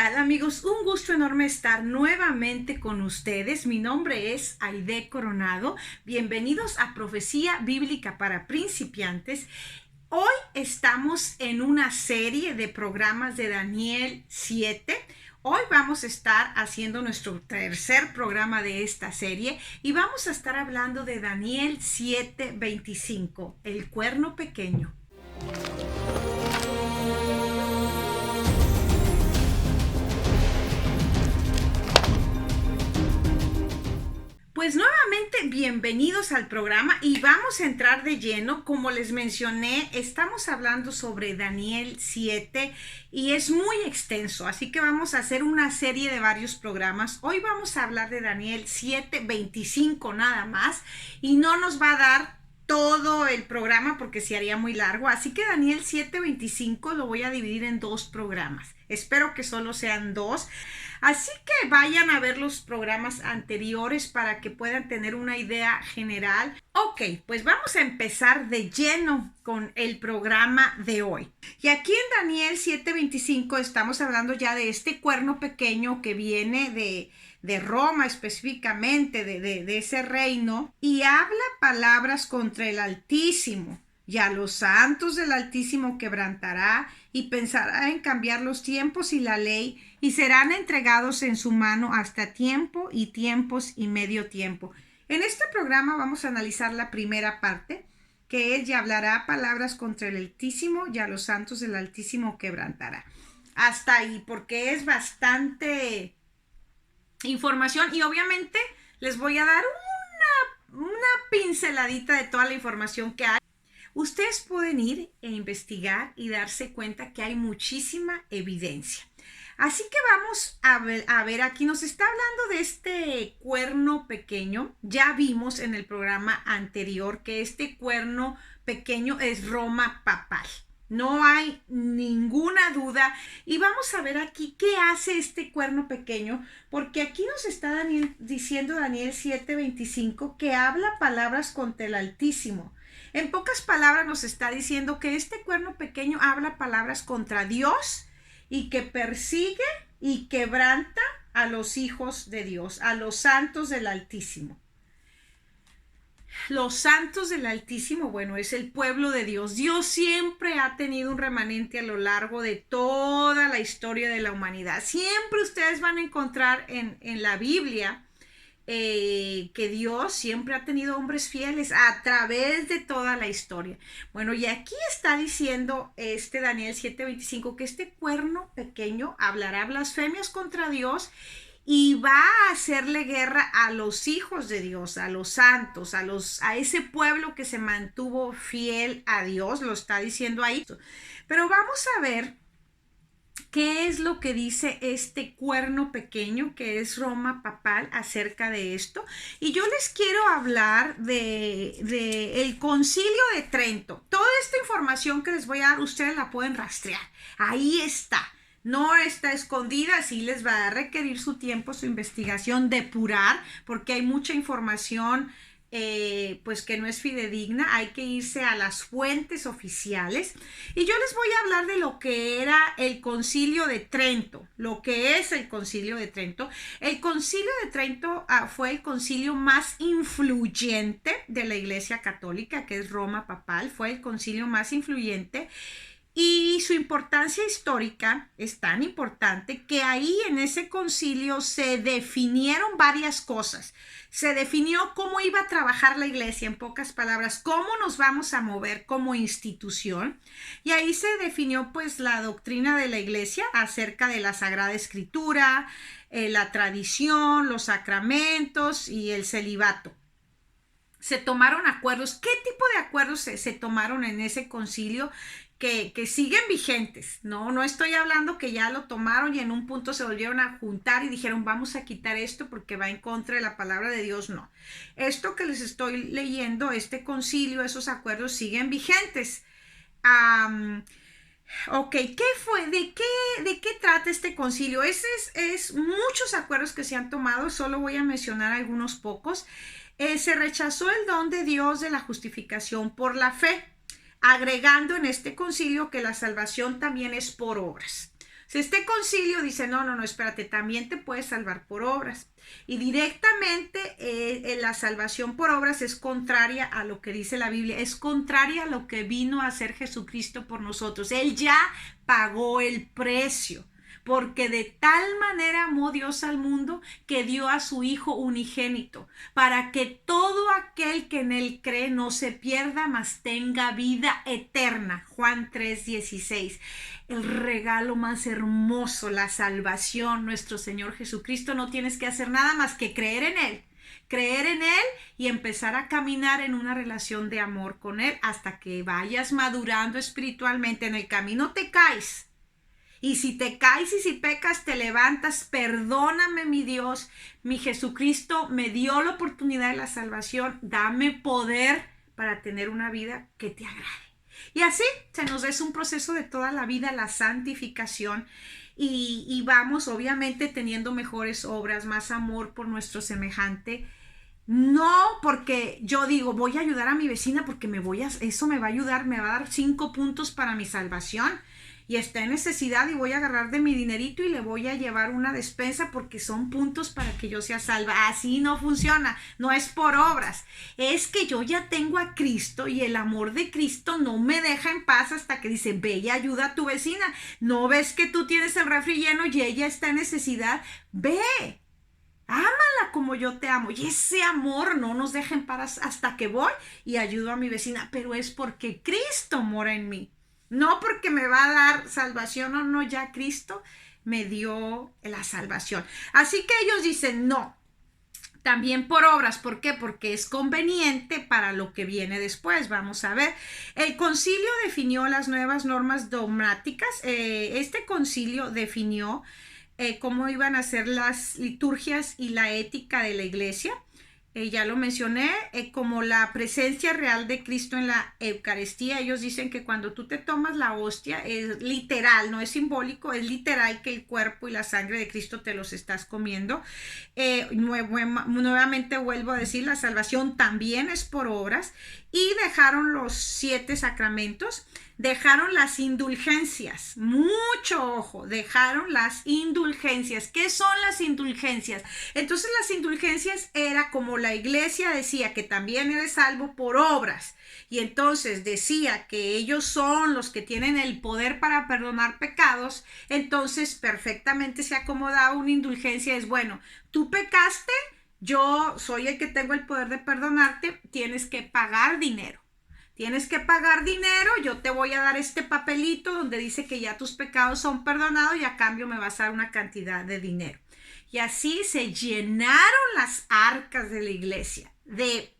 tal, amigos? Un gusto enorme estar nuevamente con ustedes. Mi nombre es Aide Coronado. Bienvenidos a Profecía Bíblica para Principiantes. Hoy estamos en una serie de programas de Daniel 7. Hoy vamos a estar haciendo nuestro tercer programa de esta serie y vamos a estar hablando de Daniel 7:25, el cuerno pequeño. Pues nuevamente bienvenidos al programa y vamos a entrar de lleno. Como les mencioné, estamos hablando sobre Daniel 7 y es muy extenso, así que vamos a hacer una serie de varios programas. Hoy vamos a hablar de Daniel 7:25 nada más y no nos va a dar todo el programa porque se haría muy largo, así que Daniel 7:25 lo voy a dividir en dos programas. Espero que solo sean dos. Así que vayan a ver los programas anteriores para que puedan tener una idea general. Ok, pues vamos a empezar de lleno con el programa de hoy. Y aquí en Daniel 7:25 estamos hablando ya de este cuerno pequeño que viene de Roma específicamente, de ese reino, y habla palabras contra el Altísimo. Y a los santos del Altísimo quebrantará y pensará en cambiar los tiempos y la ley, y serán entregados en su mano hasta tiempo y tiempos y medio tiempo. En este programa vamos a analizar la primera parte, que es: y hablará palabras contra el Altísimo y a los santos del Altísimo quebrantará. Hasta ahí, porque es bastante información y obviamente les voy a dar una pinceladita de toda la información que hay. Ustedes pueden ir e investigar y darse cuenta que hay muchísima evidencia. Así que vamos a ver, aquí nos está hablando de este cuerno pequeño. Ya vimos en el programa anterior que este cuerno pequeño es Roma papal. No hay ninguna duda. Y vamos a ver aquí qué hace este cuerno pequeño, porque aquí nos está diciendo Daniel 7:25 que habla palabras contra el Altísimo. En pocas palabras nos está diciendo que este cuerno pequeño habla palabras contra Dios y que persigue y quebranta a los hijos de Dios, a los santos del Altísimo. Los santos del Altísimo, bueno, es el pueblo de Dios. Dios siempre ha tenido un remanente a lo largo de toda la historia de la humanidad. Siempre ustedes van a encontrar en la Biblia que Dios siempre ha tenido hombres fieles a través de toda la historia. Bueno, y aquí está diciendo Daniel 7:25 que este cuerno pequeño hablará blasfemias contra Dios y va a hacerle guerra a los hijos de Dios, a los santos, a ese pueblo que se mantuvo fiel a Dios. Lo está diciendo ahí. Pero vamos a ver ¿qué es lo que dice este cuerno pequeño, que es Roma papal, acerca de esto? Y yo les quiero hablar de el Concilio de Trento. Toda esta información que les voy a dar, ustedes la pueden rastrear. Ahí está. No está escondida, sí les va a requerir su tiempo, su investigación, depurar, porque hay mucha información pues que no es fidedigna. Hay que irse a las fuentes oficiales y yo les voy a hablar de lo que era el Concilio de Trento, lo que es el Concilio de Trento. El Concilio de Trento fue el concilio más influyente de la Iglesia Católica, que es Roma papal. Fue el concilio más influyente y su importancia histórica es tan importante que ahí en ese concilio se definieron varias cosas. Se definió cómo iba a trabajar la iglesia, en pocas palabras, cómo nos vamos a mover como institución. Y ahí se definió pues la doctrina de la iglesia acerca de la Sagrada Escritura, la tradición, los sacramentos y el celibato. Se tomaron acuerdos. ¿Qué tipo de acuerdos se tomaron en ese concilio? Que siguen vigentes, no estoy hablando que ya lo tomaron y en un punto se volvieron a juntar y dijeron vamos a quitar esto porque va en contra de la palabra de Dios. No, esto que les estoy leyendo, este concilio, esos acuerdos siguen vigentes. Ok, ¿qué fue? ¿De qué trata este concilio? Es muchos acuerdos que se han tomado, solo voy a mencionar algunos pocos. Se rechazó el don de Dios de la justificación por la fe, agregando en este concilio que la salvación también es por obras. Este concilio dice, no, espérate, también te puedes salvar por obras. Y directamente la salvación por obras es contraria a lo que dice la Biblia, es contraria a lo que vino a hacer Jesucristo por nosotros. Él ya pagó el precio. Porque de tal manera amó Dios al mundo que dio a su Hijo unigénito, para que todo aquel que en él cree no se pierda, mas tenga vida eterna. Juan 3:16. El regalo más hermoso, la salvación, nuestro Señor Jesucristo. No tienes que hacer nada más que creer en Él. Creer en Él y empezar a caminar en una relación de amor con Él hasta que vayas madurando espiritualmente. En el camino te caes. Y si te caes y si pecas, te levantas. Perdóname, mi Dios, mi Jesucristo me dio la oportunidad de la salvación. Dame poder para tener una vida que te agrade. Y así se nos es un proceso de toda la vida, la santificación. Y vamos obviamente teniendo mejores obras, más amor por nuestro semejante. No porque yo digo, voy a ayudar a mi vecina porque eso me va a ayudar, me va a dar 5 puntos para mi salvación. Y está en necesidad y voy a agarrar de mi dinerito y le voy a llevar una despensa porque son puntos para que yo sea salva. Así no funciona, no es por obras. Es que yo ya tengo a Cristo y el amor de Cristo no me deja en paz hasta que dice, ve y ayuda a tu vecina. ¿No ves que tú tienes el refri lleno y ella está en necesidad? Ve, ámala como yo te amo. Y ese amor no nos deja en paz hasta que voy y ayudo a mi vecina. Pero es porque Cristo mora en mí. No porque me va a dar salvación o no, ya Cristo me dio la salvación. Así que ellos dicen no, también por obras. ¿Por qué? Porque es conveniente para lo que viene después. Vamos a ver. El concilio definió las nuevas normas dogmáticas. Este concilio definió cómo iban a ser las liturgias y la ética de la iglesia. Ya lo mencioné, como la presencia real de Cristo en la Eucaristía. Ellos dicen que cuando tú te tomas la hostia es literal, no es simbólico, es literal que el cuerpo y la sangre de Cristo te los estás comiendo. Nuevamente vuelvo a decir, la salvación también es por obras. Y dejaron los 7 sacramentos, dejaron las indulgencias, mucho ojo, dejaron las indulgencias. ¿Qué son las indulgencias? Entonces las indulgencias era como la iglesia decía que también eres salvo por obras, y entonces decía que ellos son los que tienen el poder para perdonar pecados. Entonces perfectamente se acomodaba una indulgencia, es bueno, tú pecaste, yo soy el que tengo el poder de perdonarte, tienes que pagar dinero. Tienes que pagar dinero, yo te voy a dar este papelito donde dice que ya tus pecados son perdonados y a cambio me vas a dar una cantidad de dinero. Y así se llenaron las arcas de la iglesia de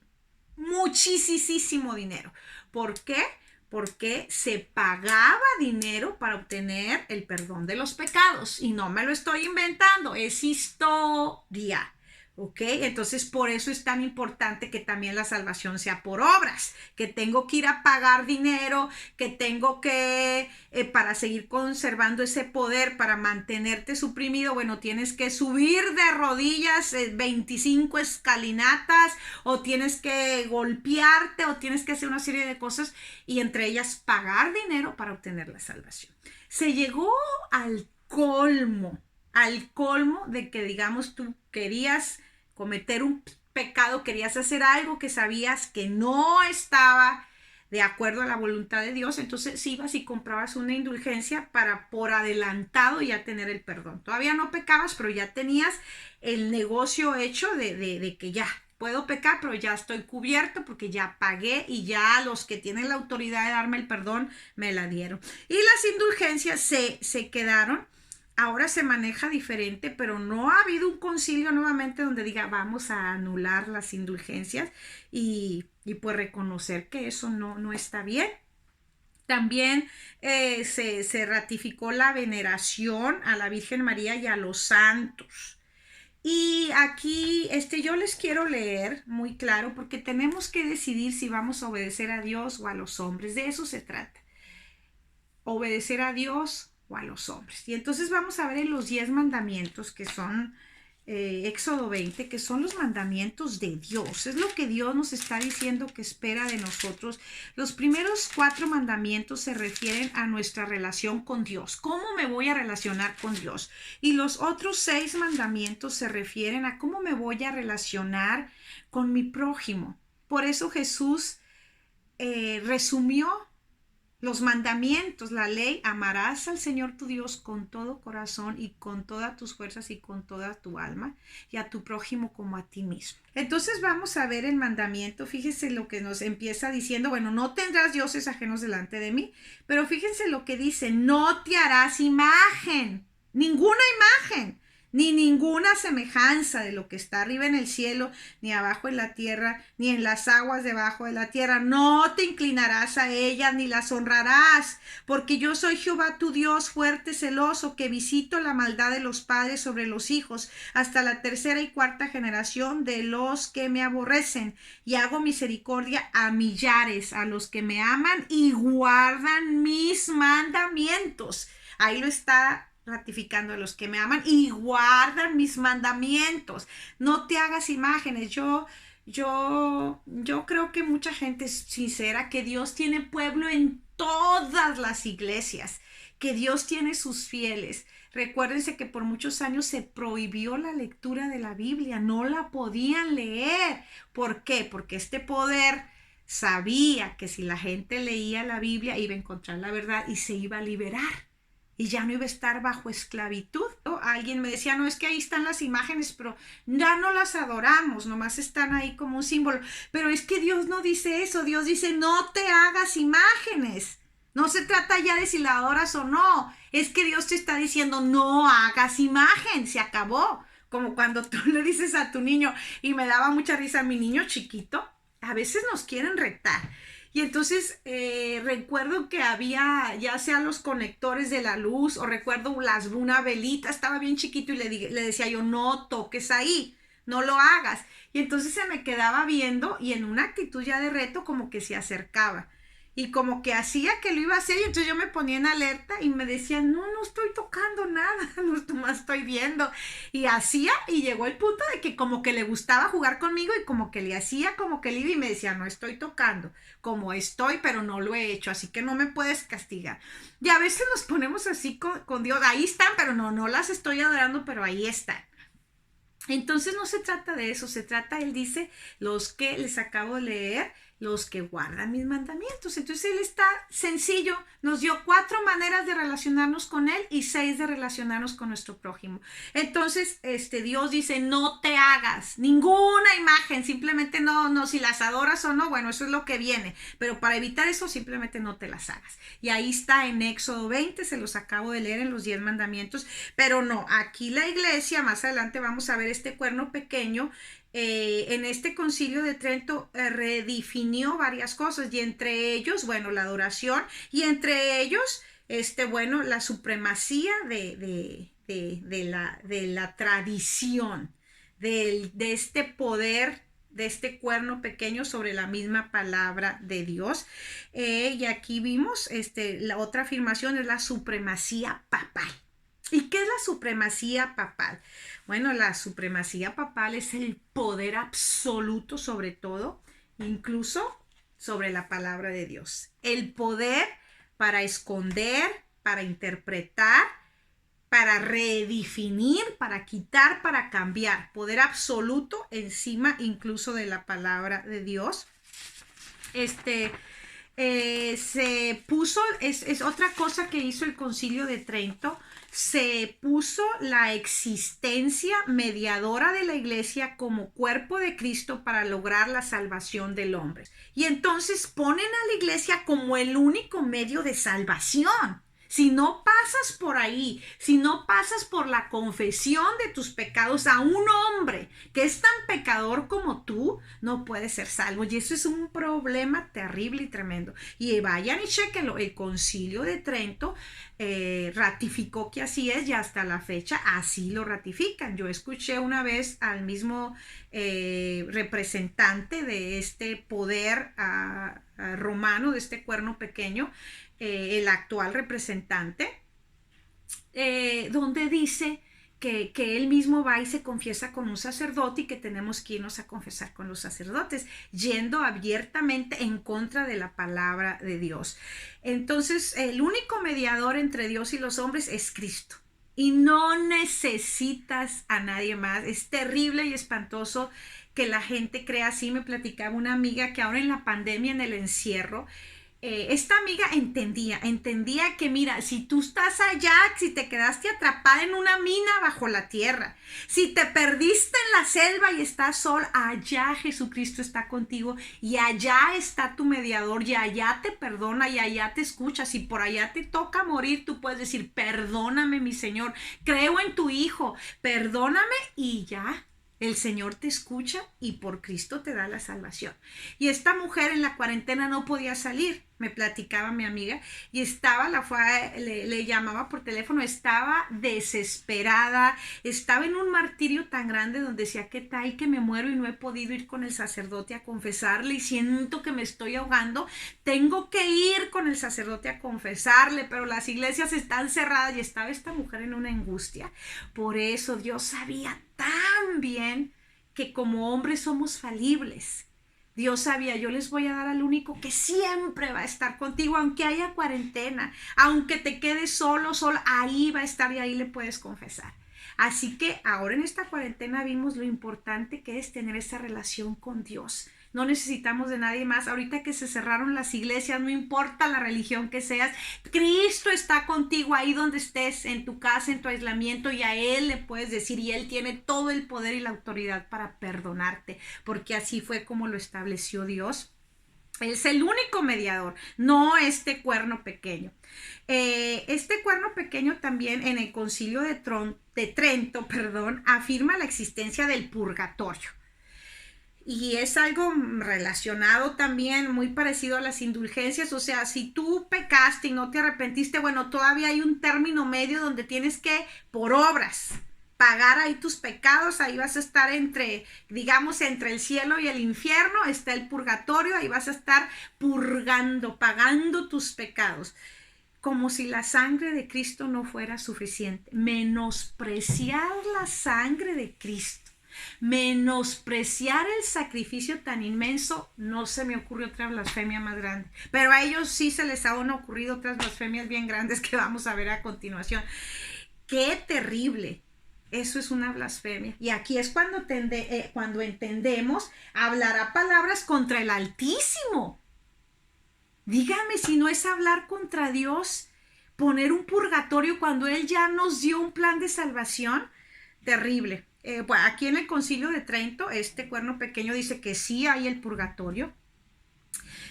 muchísimo dinero. ¿Por qué? Porque se pagaba dinero para obtener el perdón de los pecados. Y no me lo estoy inventando, es historia. ¿Ok? Entonces por eso es tan importante que también la salvación sea por obras, que tengo que ir a pagar dinero, que tengo que, para seguir conservando ese poder, para mantenerte suprimido, bueno, tienes que subir de rodillas 25 escalinatas, o tienes que golpearte, o tienes que hacer una serie de cosas, y entre ellas pagar dinero para obtener la salvación. Se llegó al colmo de que, digamos, tú querías cometer un pecado, querías hacer algo que sabías que no estaba de acuerdo a la voluntad de Dios, entonces ibas y comprabas una indulgencia para por adelantado ya tener el perdón. Todavía no pecabas, pero ya tenías el negocio hecho de que ya puedo pecar, pero ya estoy cubierto porque ya pagué y ya los que tienen la autoridad de darme el perdón me la dieron. Y las indulgencias se quedaron. Ahora se maneja diferente, pero no ha habido un concilio nuevamente donde diga vamos a anular las indulgencias y pues reconocer que eso no está bien. También se ratificó la veneración a la Virgen María y a los santos. Y aquí yo les quiero leer muy claro porque tenemos que decidir si vamos a obedecer a Dios o a los hombres. De eso se trata. Obedecer a Dios o a los hombres. Y entonces vamos a ver en los 10 mandamientos, que son Éxodo 20, que son los mandamientos de Dios. Es lo que Dios nos está diciendo que espera de nosotros. Los primeros 4 mandamientos se refieren a nuestra relación con Dios. ¿Cómo me voy a relacionar con Dios? Y los otros 6 mandamientos se refieren a cómo me voy a relacionar con mi prójimo. Por eso Jesús resumió los mandamientos, la ley: amarás al Señor tu Dios con todo corazón y con todas tus fuerzas y con toda tu alma, y a tu prójimo como a ti mismo. Entonces vamos a ver el mandamiento. Fíjense lo que nos empieza diciendo. Bueno, no tendrás dioses ajenos delante de mí, pero fíjense lo que dice: no te harás imagen, ninguna imagen, ni ninguna semejanza de lo que está arriba en el cielo, ni abajo en la tierra, ni en las aguas debajo de la tierra. No te inclinarás a ellas, ni las honrarás, porque yo soy Jehová tu Dios, fuerte, celoso, que visito la maldad de los padres sobre los hijos, hasta la 3ª y 4ª generación de los que me aborrecen, y hago misericordia a millares, a los que me aman y guardan mis mandamientos. Ahí lo está ratificando: a los que me aman y guardan mis mandamientos. No te hagas imágenes. Yo creo que mucha gente es sincera, que Dios tiene pueblo en todas las iglesias, que Dios tiene sus fieles. Recuérdense que por muchos años se prohibió la lectura de la Biblia, no la podían leer. ¿Por qué? Porque este poder sabía que si la gente leía la Biblia iba a encontrar la verdad y se iba a liberar, y ya no iba a estar bajo esclavitud. Alguien me decía: no, es que ahí están las imágenes, pero ya no las adoramos, nomás están ahí como un símbolo. Pero es que Dios no dice eso. Dios dice: no te hagas imágenes. No se trata ya de si la adoras o no. Es que Dios te está diciendo: no hagas imagen, se acabó. Como cuando tú le dices a tu niño, y me daba mucha risa a mi niño chiquito, a veces nos quieren retar. Y entonces recuerdo que había ya sea los conectores de la luz, o recuerdo una velita, estaba bien chiquito, y le decía yo: no toques ahí, no lo hagas. Y entonces se me quedaba viendo, y en una actitud ya de reto como que se acercaba. Y como que hacía que lo iba a hacer, y entonces yo me ponía en alerta y me decía: no estoy tocando nada, no estoy viendo. Y hacía, y llegó el punto de que como que le gustaba jugar conmigo, y como que le hacía como que le iba, y me decía: no estoy tocando, como estoy, pero no lo he hecho, así que no me puedes castigar. Y a veces nos ponemos así con Dios: ahí están, pero no las estoy adorando, pero ahí están. Entonces no se trata de eso, se trata, él dice, los que les acabo de leer, los que guardan mis mandamientos. Entonces él está sencillo, nos dio 4 maneras de relacionarnos con él y 6 de relacionarnos con nuestro prójimo. Entonces Dios dice: no te hagas ninguna imagen, simplemente no, si las adoras o no, bueno, eso es lo que viene, pero para evitar eso simplemente no te las hagas. Y ahí está en Éxodo 20, se los acabo de leer, en los 10 mandamientos. Pero no, aquí la iglesia, más adelante vamos a ver este cuerno pequeño. En este concilio de Trento redefinió varias cosas, y entre ellos, bueno, la adoración, y entre ellos, la supremacía de la tradición, de este poder, de este cuerno pequeño sobre la misma palabra de Dios. Y aquí vimos, la otra afirmación es la supremacía papal. ¿Y qué es la supremacía papal? Bueno, la supremacía papal es el poder absoluto sobre todo, incluso sobre la palabra de Dios. El poder para esconder, para interpretar, para redefinir, para quitar, para cambiar. Poder absoluto encima incluso de la palabra de Dios. Se puso, es otra cosa que hizo el Concilio de Trento, se puso la existencia mediadora de la iglesia como cuerpo de Cristo para lograr la salvación del hombre. Y entonces ponen a la iglesia como el único medio de salvación. Si no pasas por ahí, si no pasas por la confesión de tus pecados a un hombre que es tan pecador como tú, no puedes ser salvo. Y eso es un problema terrible y tremendo. Y vayan y chequenlo. El Concilio de Trento ratificó que así es, y hasta la fecha así lo ratifican. Yo escuché una vez al mismo representante de este poder romano, de este cuerno pequeño, el actual representante, donde dice que él mismo va y se confiesa con un sacerdote y que tenemos que irnos a confesar con los sacerdotes, yendo abiertamente en contra de la palabra de Dios. Entonces, el único mediador entre Dios y los hombres es Cristo. Y no necesitas a nadie más. Es terrible y espantoso que la gente crea así. Me platicaba una amiga que ahora en la pandemia, en el encierro, esta amiga entendía que mira, si tú estás allá, si te quedaste atrapada en una mina bajo la tierra, si te perdiste en la selva y estás sola, allá Jesucristo está contigo y allá está tu mediador y allá te perdona y allá te escucha. Si por allá te toca morir, tú puedes decir, perdóname mi Señor, creo en tu Hijo, perdóname y ya. El Señor te escucha y por Cristo te da la salvación. Y esta mujer en la cuarentena no podía salir, me platicaba mi amiga, y le llamaba por teléfono, estaba desesperada, estaba en un martirio tan grande donde decía, ¿qué tal que me muero y no he podido ir con el sacerdote a confesarle y siento que me estoy ahogando? Tengo que ir con el sacerdote a confesarle, pero las iglesias están cerradas y estaba esta mujer en una angustia. Por eso Dios sabía tan bien que como hombres somos falibles. Dios sabía, yo les voy a dar al único que siempre va a estar contigo, aunque haya cuarentena, aunque te quedes solo, ahí va a estar y ahí le puedes confesar. Así que ahora en esta cuarentena vimos lo importante que es tener esa relación con Dios. No necesitamos de nadie más. Ahorita que se cerraron las iglesias, no importa la religión que seas, Cristo está contigo ahí donde estés, en tu casa, en tu aislamiento, y a Él le puedes decir, y Él tiene todo el poder y la autoridad para perdonarte, porque así fue como lo estableció Dios. Él es el único mediador, no este cuerno pequeño. Este cuerno pequeño también en el Concilio de Trento, afirma la existencia del purgatorio. Y es algo relacionado también, muy parecido a las indulgencias. O sea, si tú pecaste y no te arrepentiste, bueno, todavía hay un término medio donde tienes que, por obras, pagar ahí tus pecados. Ahí vas a estar entre el cielo y el infierno, está el purgatorio, ahí vas a estar purgando, pagando tus pecados. Como si la sangre de Cristo no fuera suficiente. Menospreciar la sangre de Cristo, menospreciar el sacrificio tan inmenso, no se me ocurre otra blasfemia más grande, pero a ellos sí se les han ocurrido otras blasfemias bien grandes que vamos a ver a continuación. ¡Qué terrible! Eso es una blasfemia. Y aquí es cuando entendemos, hablará palabras contra el Altísimo. Dígame si no es hablar contra Dios, poner un purgatorio cuando Él ya nos dio un plan de salvación. Terrible. Bueno, aquí en el Concilio de Trento, este cuerno pequeño dice que sí hay el purgatorio.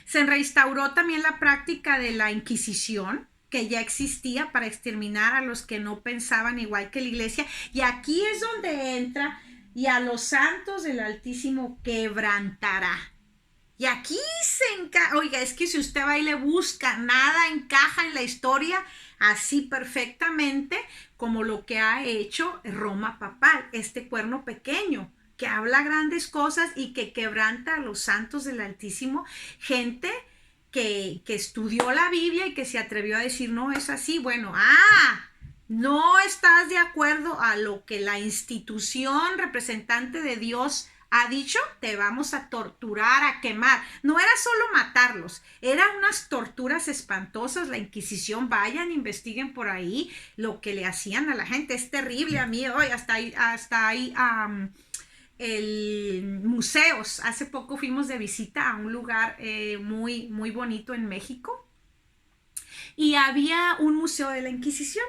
Se reinstauró también la práctica de la Inquisición, que ya existía para exterminar a los que no pensaban igual que la iglesia. Y aquí es donde entra, y a los santos del Altísimo quebrantará. Y aquí oiga, es que si usted va y le busca, nada encaja en la historia así perfectamente como lo que ha hecho Roma papal, este cuerno pequeño, que habla grandes cosas y que quebranta a los santos del Altísimo, gente que estudió la Biblia y que se atrevió a decir, no es así. Bueno, no estás de acuerdo a lo que la institución representante de Dios ha dicho, te vamos a torturar, a quemar. No era solo matarlos, eran unas torturas espantosas. La Inquisición, vayan, investiguen por ahí lo que le hacían a la gente. Es terrible. A mí hoy hasta ahí museos. Hace poco fuimos de visita a un lugar muy, muy bonito en México y había un museo de la Inquisición.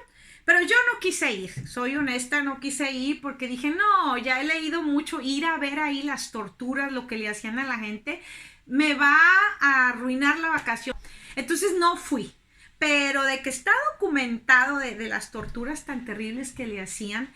Pero yo no quise ir, soy honesta, no quise ir porque dije, no, ya he leído mucho, ir a ver ahí las torturas, lo que le hacían a la gente, me va a arruinar la vacación. Entonces no fui, pero de que está documentado de las torturas tan terribles que le hacían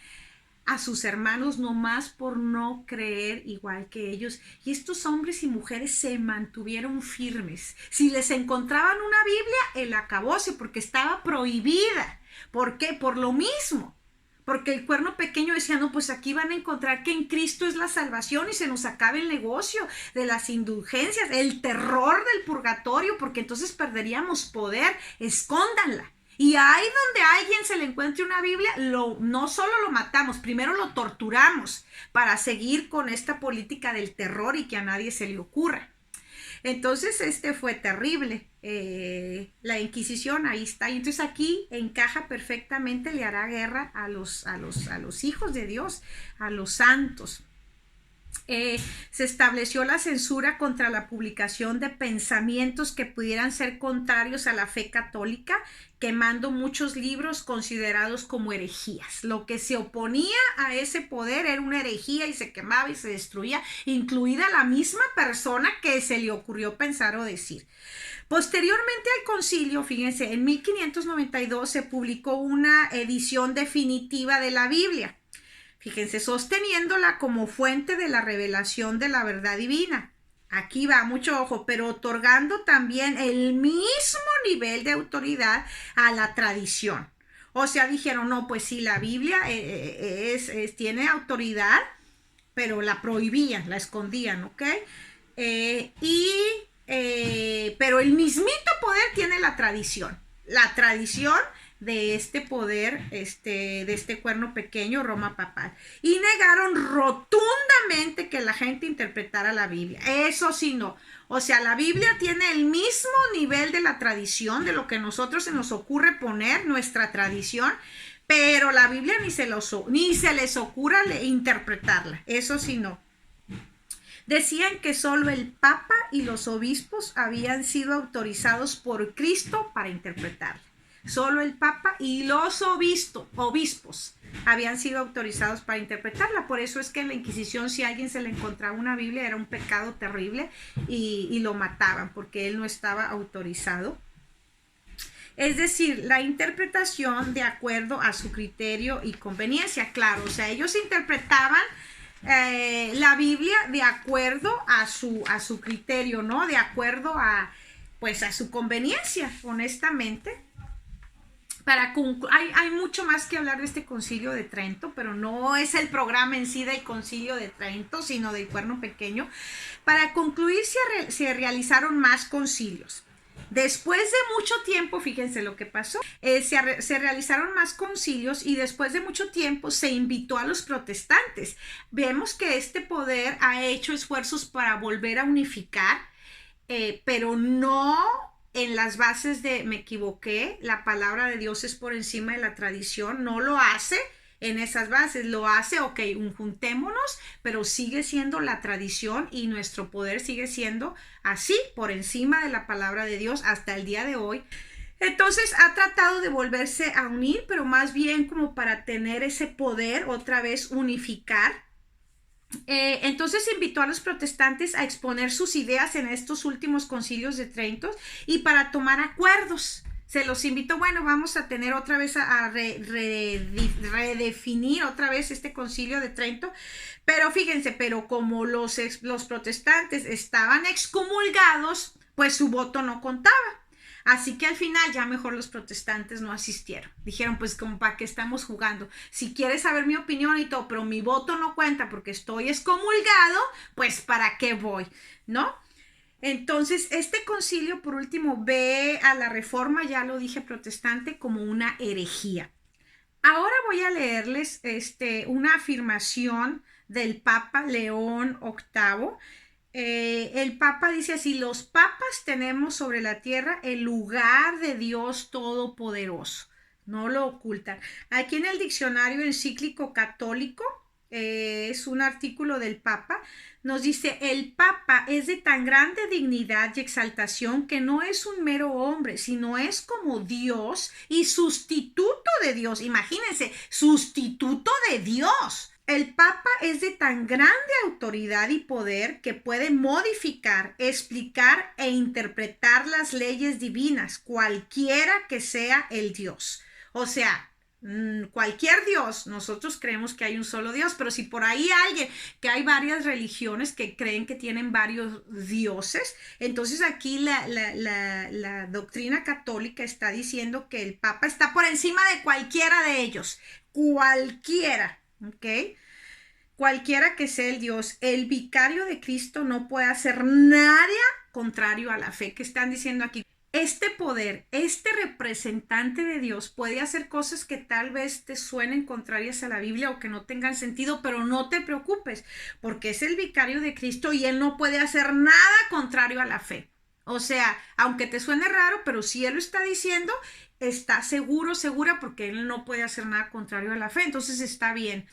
a sus hermanos nomás por no creer igual que ellos. Y estos hombres y mujeres se mantuvieron firmes. Si les encontraban una Biblia, el acabose, porque estaba prohibida. ¿Por qué? Por lo mismo. Porque el cuerno pequeño decía, no, pues aquí van a encontrar que en Cristo es la salvación y se nos acabe el negocio de las indulgencias, el terror del purgatorio, porque entonces perderíamos poder. Escóndanla. Y ahí donde a alguien se le encuentre una Biblia, no solo lo matamos, primero lo torturamos para seguir con esta política del terror y que a nadie se le ocurra. Entonces, fue terrible. La Inquisición, ahí está. Y entonces aquí encaja perfectamente, le hará guerra a los hijos de Dios, a los santos. Se estableció la censura contra la publicación de pensamientos que pudieran ser contrarios a la fe católica, quemando muchos libros considerados como herejías. Lo que se oponía a ese poder era una herejía y se quemaba y se destruía, incluida la misma persona que se le ocurrió pensar o decir. Posteriormente al concilio, fíjense, en 1592 se publicó una edición definitiva de la Biblia. Fíjense, sosteniéndola como fuente de la revelación de la verdad divina. Aquí va, mucho ojo, pero otorgando también el mismo nivel de autoridad a la tradición. O sea, dijeron, no, pues sí, la Biblia tiene autoridad, pero la prohibían, la escondían, ¿ok? Pero el mismito poder tiene la tradición. La tradición de este poder, de este cuerno pequeño, Roma papal. Y negaron rotundamente que la gente interpretara la Biblia. Eso sí, no. O sea, la Biblia tiene el mismo nivel de la tradición, de lo que nosotros se nos ocurre poner, nuestra tradición, pero la Biblia ni se les ocurra interpretarla. Eso sí, no. Decían que solo el Papa y los obispos habían sido autorizados por Cristo para interpretarla. Solo el Papa y los obispos habían sido autorizados para interpretarla. Por eso es que en la Inquisición, si a alguien se le encontraba una Biblia, era un pecado terrible y lo mataban porque él no estaba autorizado. Es decir, la interpretación de acuerdo a su criterio y conveniencia, claro. O sea, ellos interpretaban la Biblia de acuerdo a su criterio, ¿no? De acuerdo a su conveniencia, honestamente. Hay mucho más que hablar de este concilio de Trento, pero no es el programa en sí del concilio de Trento, sino del cuerno pequeño. Para concluir, se realizaron más concilios. Después de mucho tiempo, fíjense lo que pasó, se realizaron más concilios y después de mucho tiempo se invitó a los protestantes. Vemos que este poder ha hecho esfuerzos para volver a unificar, pero no en las bases de me equivoqué, la palabra de Dios es por encima de la tradición, no lo hace en esas bases, lo hace, ok, juntémonos, pero sigue siendo la tradición y nuestro poder sigue siendo así, por encima de la palabra de Dios hasta el día de hoy. Entonces ha tratado de volverse a unir, pero más bien como para tener ese poder otra vez unificar. Entonces invitó a los protestantes a exponer sus ideas en estos últimos concilios de Trento y para tomar acuerdos. Se los invitó, bueno, vamos a tener otra vez a redefinir otra vez este concilio de Trento, pero fíjense, pero como los protestantes estaban excomulgados, pues su voto no contaba. Así que al final ya mejor los protestantes no asistieron. Dijeron, pues como para qué estamos jugando. Si quieres saber mi opinión y todo, pero mi voto no cuenta porque estoy excomulgado, pues para qué voy, ¿no? Entonces, este concilio, por último, ve a la reforma, ya lo dije, protestante, como una herejía. Ahora voy a leerles una afirmación del Papa León VIII. El Papa dice así: los papas tenemos sobre la tierra el lugar de Dios Todopoderoso. No lo ocultan. Aquí en el diccionario encíclico católico, es un artículo del Papa, nos dice: el Papa es de tan grande dignidad y exaltación que no es un mero hombre, sino es como Dios y sustituto de Dios. Imagínense, sustituto de Dios. El Papa es de tan grande autoridad y poder que puede modificar, explicar e interpretar las leyes divinas, cualquiera que sea el Dios. O sea, cualquier Dios, nosotros creemos que hay un solo Dios, pero si por ahí alguien, que hay varias religiones que creen que tienen varios dioses, entonces aquí la doctrina católica está diciendo que el Papa está por encima de cualquiera de ellos, cualquiera. ¿Ok? Cualquiera que sea el Dios, el vicario de Cristo no puede hacer nada contrario a la fe. Que están diciendo aquí? este poder, este representante de Dios puede hacer cosas que tal vez te suenen contrarias a la Biblia o que no tengan sentido, pero no te preocupes, porque es el vicario de Cristo y él no puede hacer nada contrario a la fe. O sea, aunque te suene raro, pero si él lo está diciendo, está seguro, segura, porque él no puede hacer nada contrario a la fe, entonces está bien.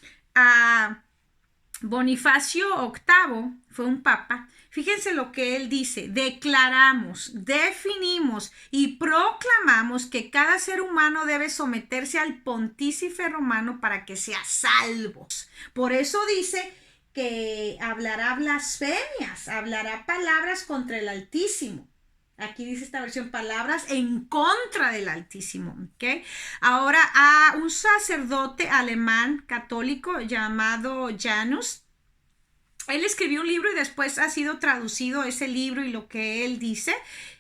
Bonifacio VIII fue un papa. Fíjense lo que él dice: declaramos, definimos y proclamamos que cada ser humano debe someterse al pontífice romano para que sea salvo. Por eso dice que hablará blasfemias, hablará palabras contra el Altísimo. Aquí dice esta versión: palabras en contra del Altísimo. ¿Okay? Ahora, a un sacerdote alemán católico llamado Janus, él escribió un libro y después ha sido traducido ese libro y lo que él dice.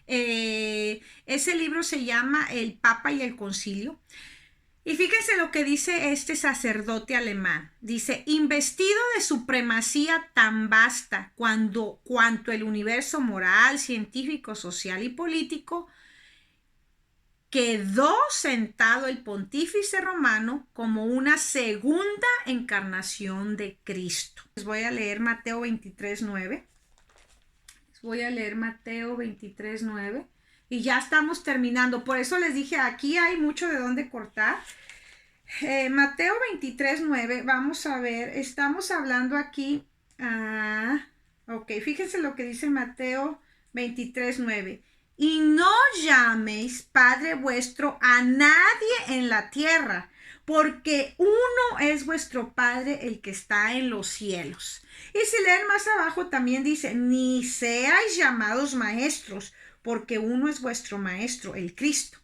Ese libro se llama El Papa y el Concilio. Y fíjense lo que dice este sacerdote alemán. Dice: investido de supremacía tan vasta cuanto el universo moral, científico, social y político, quedó sentado el pontífice romano como una segunda encarnación de Cristo. Les voy a leer Mateo 23:9. Voy a leer Mateo 23:9. Y ya estamos terminando. Por eso les dije, aquí hay mucho de dónde cortar. Mateo 23:9, vamos a ver, estamos hablando aquí, ok, fíjense lo que dice Mateo 23:9. Y no llaméis Padre vuestro a nadie en la tierra, porque uno es vuestro Padre, el que está en los cielos. Y si leen más abajo también dice: ni seáis llamados maestros, porque uno es vuestro Maestro, el Cristo.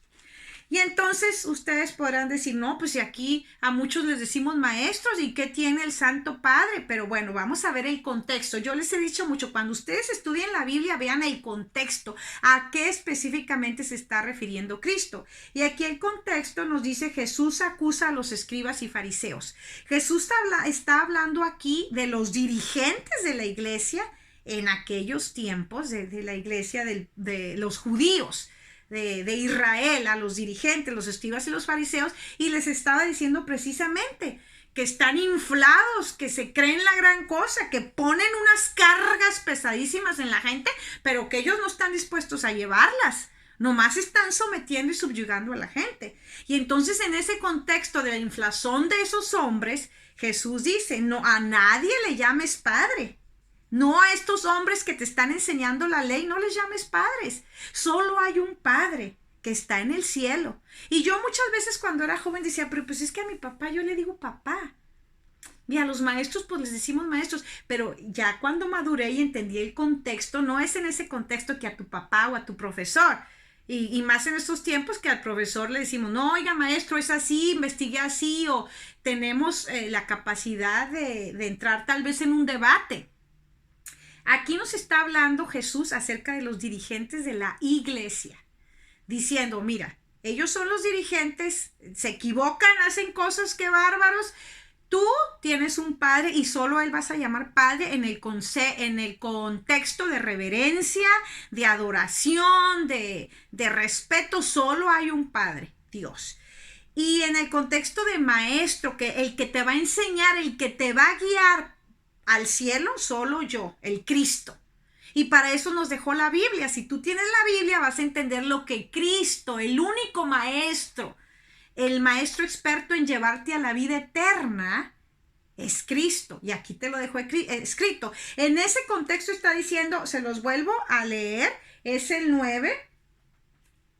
Y entonces ustedes podrán decir: no, pues si aquí a muchos les decimos maestros, ¿y qué tiene el Santo Padre? Pero bueno, vamos a ver el contexto. Yo les he dicho mucho, cuando ustedes estudien la Biblia, vean el contexto, a qué específicamente se está refiriendo Cristo. Y aquí el contexto nos dice: Jesús acusa a los escribas y fariseos. Jesús está hablando aquí de los dirigentes de la iglesia en aquellos tiempos, de la iglesia de los judíos. De Israel, a los dirigentes, los escribas y los fariseos, y les estaba diciendo precisamente que están inflados, que se creen la gran cosa, que ponen unas cargas pesadísimas en la gente, pero que ellos no están dispuestos a llevarlas, nomás están sometiendo y subyugando a la gente. Y entonces, en ese contexto de la inflación de esos hombres, Jesús dice: no, a nadie le llames padre. No a estos hombres que te están enseñando la ley, no les llames padres. Solo hay un Padre que está en el cielo. Y yo muchas veces cuando era joven decía: pero pues es que a mi papá yo le digo papá. Y a los maestros pues les decimos maestros. Pero ya cuando maduré y entendí el contexto, no es en ese contexto que a tu papá o a tu profesor. Y más en estos tiempos que al profesor le decimos: no, oiga maestro, es así, investigue así. O tenemos la capacidad de entrar tal vez en un debate. Aquí nos está hablando Jesús acerca de los dirigentes de la iglesia, diciendo: mira, ellos son los dirigentes, se equivocan, hacen cosas que bárbaros. Tú tienes un padre y solo a él vas a llamar padre en el contexto de reverencia, de adoración, de respeto. Solo hay un Padre, Dios. Y en el contexto de maestro, que el que te va a enseñar, el que te va a guiar al cielo, solo yo, el Cristo. Y para eso nos dejó la Biblia. Si tú tienes la Biblia, vas a entender lo que Cristo, el único maestro, el maestro experto en llevarte a la vida eterna, es Cristo. Y aquí te lo dejo escrito. En ese contexto está diciendo, se los vuelvo a leer, es el 9.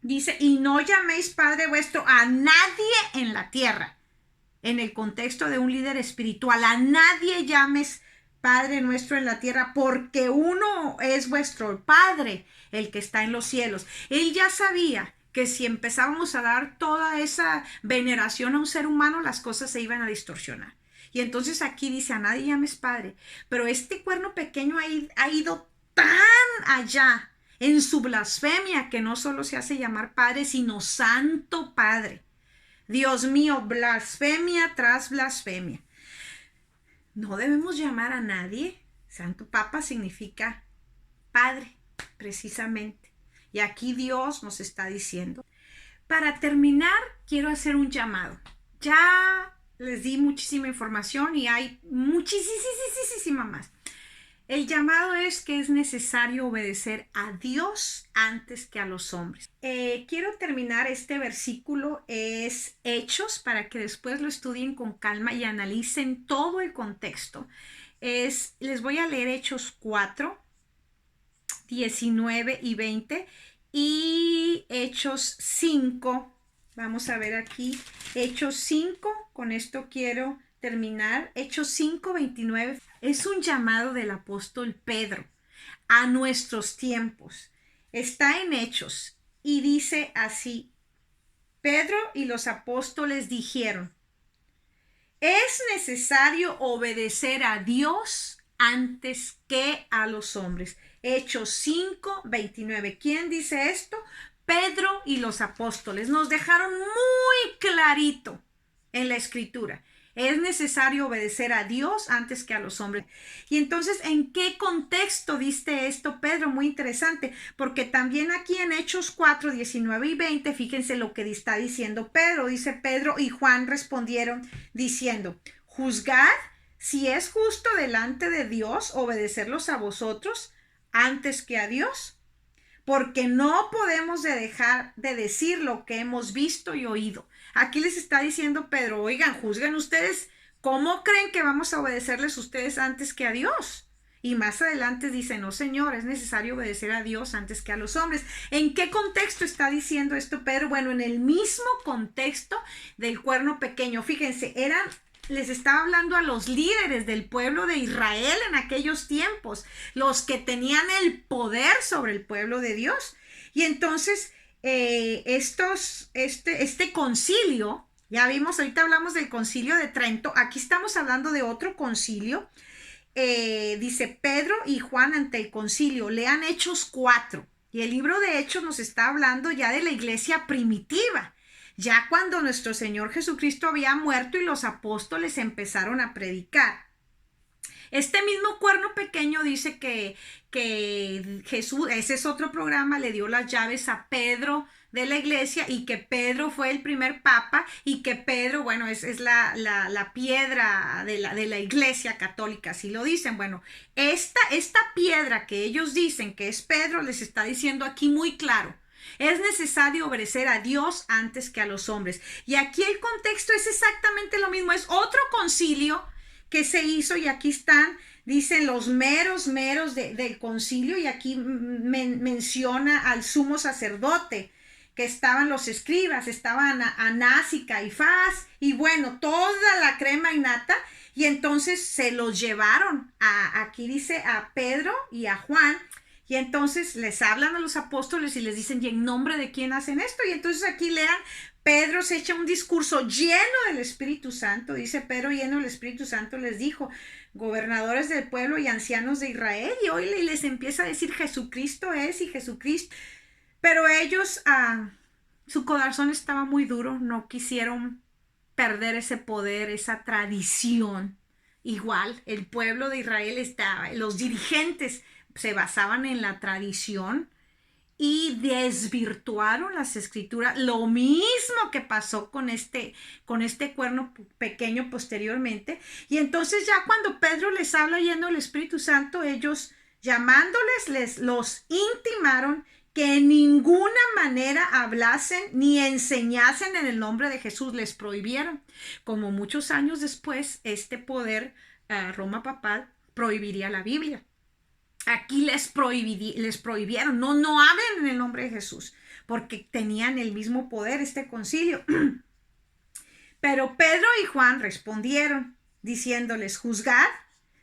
Dice: y no llaméis Padre vuestro a nadie en la tierra. En el contexto de un líder espiritual, a nadie llames Padre nuestro en la tierra, porque uno es vuestro Padre, el que está en los cielos. Él ya sabía que si empezábamos a dar toda esa veneración a un ser humano, las cosas se iban a distorsionar. Y entonces aquí dice: a nadie llames Padre. Pero este cuerno pequeño ha ido tan allá en su blasfemia, que no solo se hace llamar Padre, sino Santo Padre. Dios mío, blasfemia tras blasfemia. No debemos llamar a nadie. Santo Papa significa Padre, precisamente. Y aquí Dios nos está diciendo. Para terminar, quiero hacer un llamado. Ya les di muchísima información y hay muchísima más. El llamado es que es necesario obedecer a Dios antes que a los hombres. Quiero terminar este versículo, es Hechos, para que después lo estudien con calma y analicen todo el contexto. Les voy a leer Hechos 4, 19 y 20 y Hechos 5. Vamos a ver aquí, Hechos 5, con esto quiero terminar. Hechos 5, 29. Es un llamado del apóstol Pedro a nuestros tiempos. Está en Hechos y dice así: Pedro y los apóstoles dijeron: es necesario obedecer a Dios antes que a los hombres. Hechos 5, 29. ¿Quién dice esto? Pedro y los apóstoles. Nos dejaron muy clarito en la escritura. Es necesario obedecer a Dios antes que a los hombres. Y entonces, ¿en qué contexto dice esto Pedro? Muy interesante, porque también aquí en Hechos 4, 19 y 20, fíjense lo que está diciendo Pedro. Dice: Pedro y Juan respondieron diciendo: juzgad si es justo delante de Dios obedecerlos a vosotros antes que a Dios, porque no podemos dejar de decir lo que hemos visto y oído. Aquí les está diciendo Pedro: oigan, juzguen ustedes, ¿cómo creen que vamos a obedecerles ustedes antes que a Dios? Y más adelante dice: no, Señor, es necesario obedecer a Dios antes que a los hombres. ¿En qué contexto está diciendo esto Pedro? Bueno, en el mismo contexto del cuerno pequeño. Fíjense, les estaba hablando a los líderes del pueblo de Israel en aquellos tiempos, los que tenían el poder sobre el pueblo de Dios. Y entonces este concilio, ya vimos, ahorita hablamos del concilio de Trento, aquí estamos hablando de otro concilio. Dice: Pedro y Juan ante el concilio. Lean Hechos 4. Y el libro de Hechos nos está hablando ya de la iglesia primitiva, ya cuando nuestro Señor Jesucristo había muerto y los apóstoles empezaron a predicar. Este mismo cuerno pequeño dice que Jesús, ese es otro programa, le dio las llaves a Pedro de la iglesia, y que Pedro fue el primer papa, y que Pedro, bueno, es la piedra de la iglesia católica, así lo dicen. Bueno, esta piedra que ellos dicen que es Pedro, les está diciendo aquí muy claro: es necesario obedecer a Dios antes que a los hombres. Y aquí el contexto es exactamente lo mismo. Es otro concilio que se hizo, y aquí están, dicen los meros del concilio, y aquí menciona al sumo sacerdote, que estaban los escribas, estaban Anás y Caifás, y bueno, toda la crema y nata. Y entonces se los llevaron aquí dice a Pedro y a Juan. Y entonces les hablan a los apóstoles y les dicen: ¿y en nombre de quién hacen esto? Y entonces aquí lean, Pedro se echa un discurso lleno del Espíritu Santo. Dice Pedro, lleno del Espíritu Santo, les dijo: gobernadores del pueblo y ancianos de Israel. Y hoy les empieza a decir: Jesucristo es, y Jesucristo. Pero ellos, su corazón estaba muy duro, no quisieron perder ese poder, esa tradición. Igual, el pueblo de Israel estaba, los dirigentes se basaban en la tradición y desvirtuaron las escrituras. Lo mismo que pasó con este cuerno pequeño posteriormente. Y entonces ya cuando Pedro les habla lleno del Espíritu Santo, ellos, llamándoles, los intimaron que en ninguna manera hablasen ni enseñasen en el nombre de Jesús. Les prohibieron. Como muchos años después, este poder, Roma papal, prohibiría la Biblia. Aquí les prohibieron, no hablen en el nombre de Jesús, porque tenían el mismo poder, este concilio. Pero Pedro y Juan respondieron diciéndoles: juzgad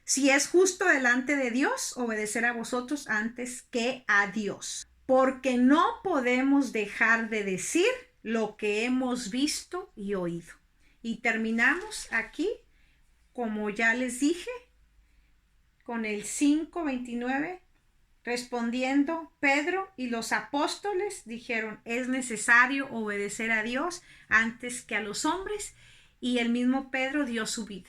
si es justo delante de Dios obedecer a vosotros antes que a Dios, porque no podemos dejar de decir lo que hemos visto y oído. Y terminamos aquí, como ya les dije, con el 5:29, respondiendo Pedro y los apóstoles dijeron: es necesario obedecer a Dios antes que a los hombres. Y el mismo Pedro dio su vida.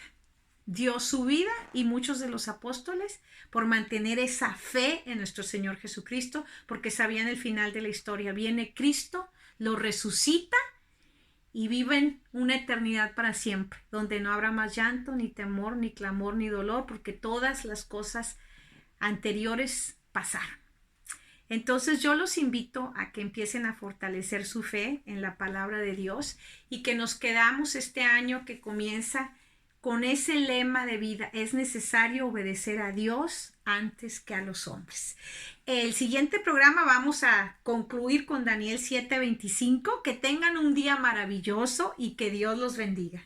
dio su vida y muchos de los apóstoles por mantener esa fe en nuestro Señor Jesucristo, porque sabían el final de la historia. Viene Cristo, lo resucita y viven una eternidad para siempre, donde no habrá más llanto, ni temor, ni clamor, ni dolor, porque todas las cosas anteriores pasaron. Entonces yo los invito a que empiecen a fortalecer su fe en la palabra de Dios y que nos quedamos este año que comienza con ese lema de vida: es necesario obedecer a Dios antes que a los hombres. El siguiente programa vamos a concluir con Daniel 7:25. Que tengan un día maravilloso y que Dios los bendiga.